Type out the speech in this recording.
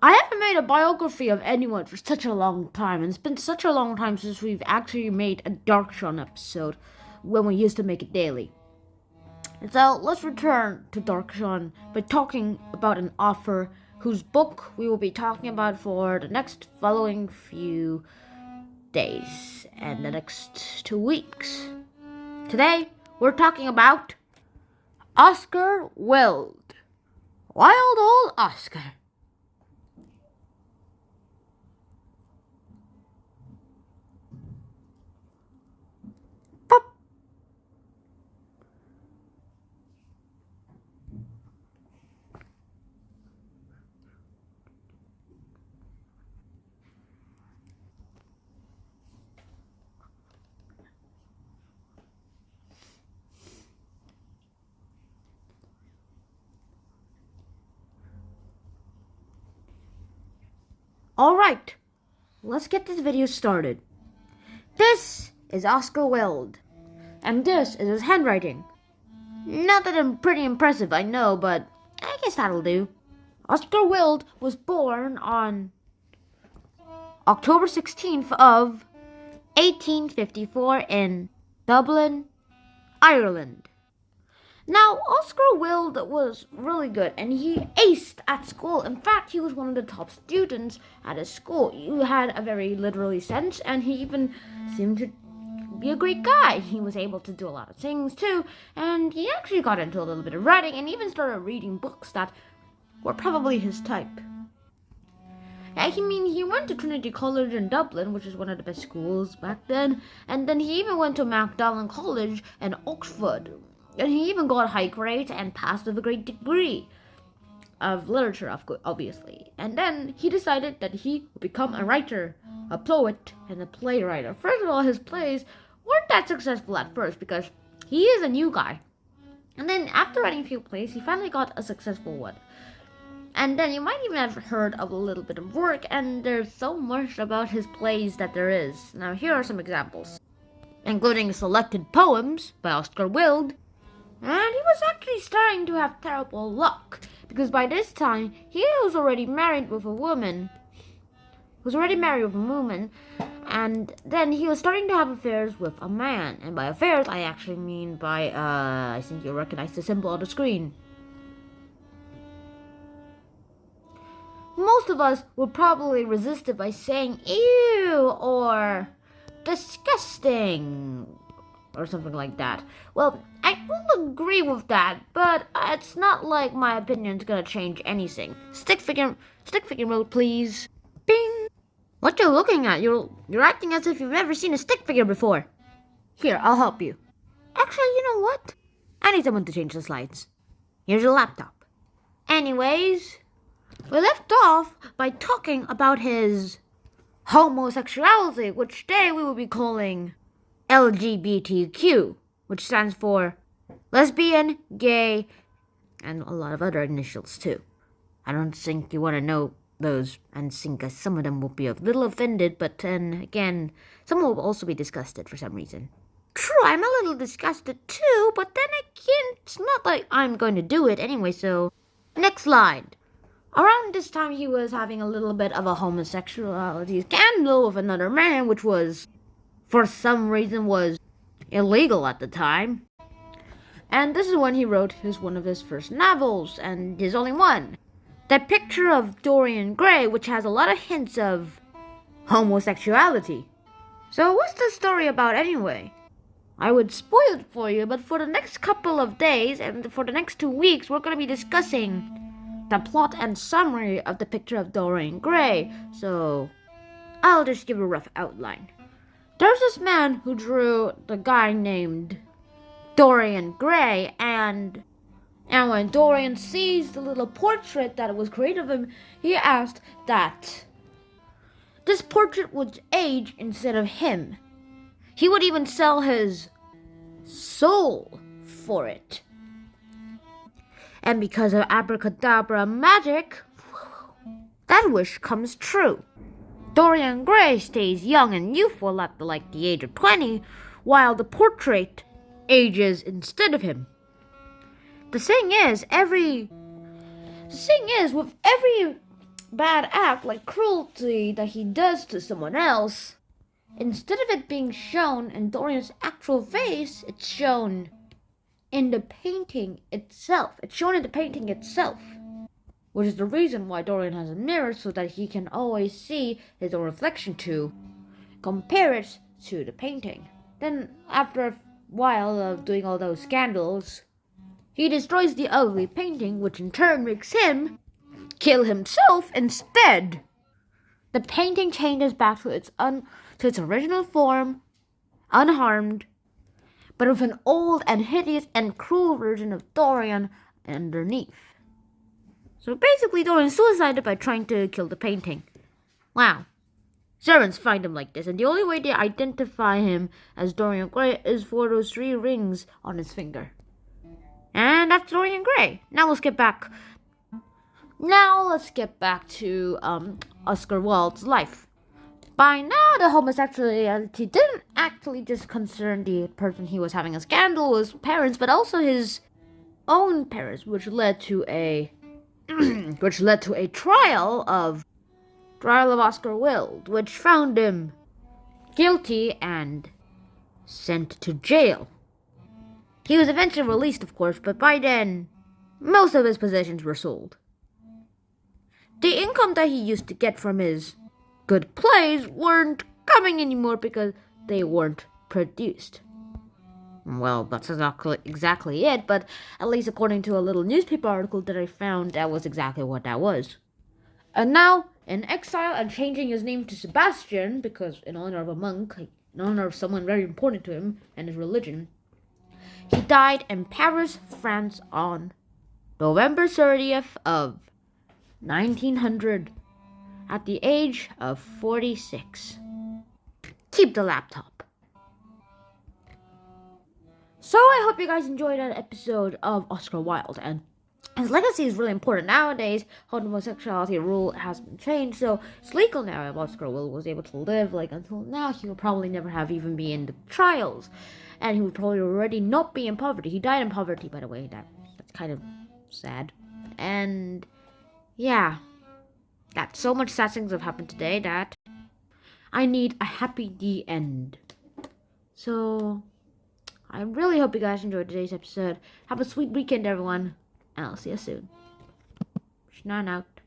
I haven't made a biography of anyone for such a long time, and it's been such a long time since we've actually made a Dark Sean episode when we used to make it daily. So let's return to Dark Sean by talking about an author whose book we will be talking about for the next following few days and the next 2 weeks. Today we're talking about Oscar Wilde. Wild old Oscar. Alright, let's get this video started. This is Oscar Wilde, and this is his handwriting. Not that I'm pretty impressive, I know, but I guess that'll do. Oscar Wilde was born on October 16th of 1854 in Dublin, Ireland. Now, Oscar Wilde was really good, and he aced at school. In fact, he was one of the top students at his school. He had a very literary sense, and he even seemed to be a great guy. He was able to do a lot of things, too, and he actually got into a little bit of writing, and even started reading books that were probably his type. He went to Trinity College in Dublin, which is one of the best schools back then, and then he even went to Magdalen College in Oxford. And he even got high grades and passed with a great degree of literature, obviously. And then he decided that he would become a writer, a poet, and a playwright. First of all, his plays weren't that successful at first because he is a new guy. And then after writing a few plays, he finally got a successful one. And then you might even have heard of a little bit of work, and there's so much about his plays that there is. Now here are some examples, including selected poems by Oscar Wilde. And he was actually starting to have terrible luck, because by this time, he was already married with a woman. And then he was starting to have affairs with a man. And by affairs, I actually mean by, I think you'll recognize the symbol on the screen. Most of us would probably resist it by saying, ew, or disgusting, or something like that. Well, I will agree with that, but it's not like my opinion's gonna change anything. Stick figure mode, please. Bing! What you're looking at? You're acting as if you've never seen a stick figure before. Here, I'll help you. Actually, you know what? I need someone to change the slides. Here's your laptop. Anyways, we left off by talking about his homosexuality, which today we will be calling LGBTQ, which stands for lesbian, gay, and a lot of other initials too. I don't think you want to know those, and think some of them will be a little offended, but then again, some will also be disgusted for some reason. True, I'm a little disgusted too, but then again, it's not like I'm going to do it anyway, so... Next slide. Around this time, he was having a little bit of a homosexuality scandal with another man, which was, for some reason, was illegal at the time. And this is when he wrote one of his first novels, and his only one. The Picture of Dorian Gray, which has a lot of hints of homosexuality. So what's the story about anyway? I would spoil it for you, but for the next couple of days and for the next 2 weeks, we're going to be discussing the plot and summary of The Picture of Dorian Gray. So I'll just give a rough outline. There's this man who drew the guy named Dorian Gray, and when Dorian sees the little portrait that was created of him, he asked that this portrait would age instead of him. He would even sell his soul for it. And because of abracadabra magic, that wish comes true. Dorian Gray stays young and youthful at the age of 20, while the portrait ages instead of him. The thing is, with every bad act like cruelty that he does to someone else, instead of it being shown in Dorian's actual face, it's shown in the painting itself. It's shown in the painting itself, which is the reason why Dorian has a mirror, so that he can always see his own reflection to compare it to the painting. Then, after a while of doing all those scandals, he destroys the ugly painting, which in turn makes him kill himself instead. The painting changes back to its original form, unharmed, but with an old and hideous and cruel version of Dorian underneath. So basically, Dorian suicided by trying to kill the painting. Wow. Servants find him like this, and the only way they identify him as Dorian Gray is for those 3 rings on his finger. And that's Dorian Gray. Now let's get back to Oscar Wilde's life. By now, the homosexuality didn't actually just concern the person he was having a scandal with, his parents, but also his own parents, which led to a trial of Oscar Wilde, which found him guilty and sent to jail. He was eventually released, of course, but by then, most of his possessions were sold. The income that he used to get from his good plays weren't coming anymore because they weren't produced. Well, that's exactly it, but at least according to a little newspaper article that I found, that was exactly what that was. And now, in exile and changing his name to Sebastian, because in honor of a monk, in honor of someone very important to him and his religion, he died in Paris, France on November 30th of 1900 at the age of 46. Keep the laptop. So I hope you guys enjoyed that episode of Oscar Wilde, and his legacy is really important. Nowadays, homosexuality rule has been changed, so it's legal now. If Oscar Wilde was able to live until now, he would probably never have even be in the trials, and he would probably already not be in poverty. He died in poverty, by the way. That's kind of sad. And yeah, that so much sad things have happened today that I need a happy end. So I really hope you guys enjoyed today's episode. Have a sweet weekend, everyone, and I'll see you soon. Schnan out.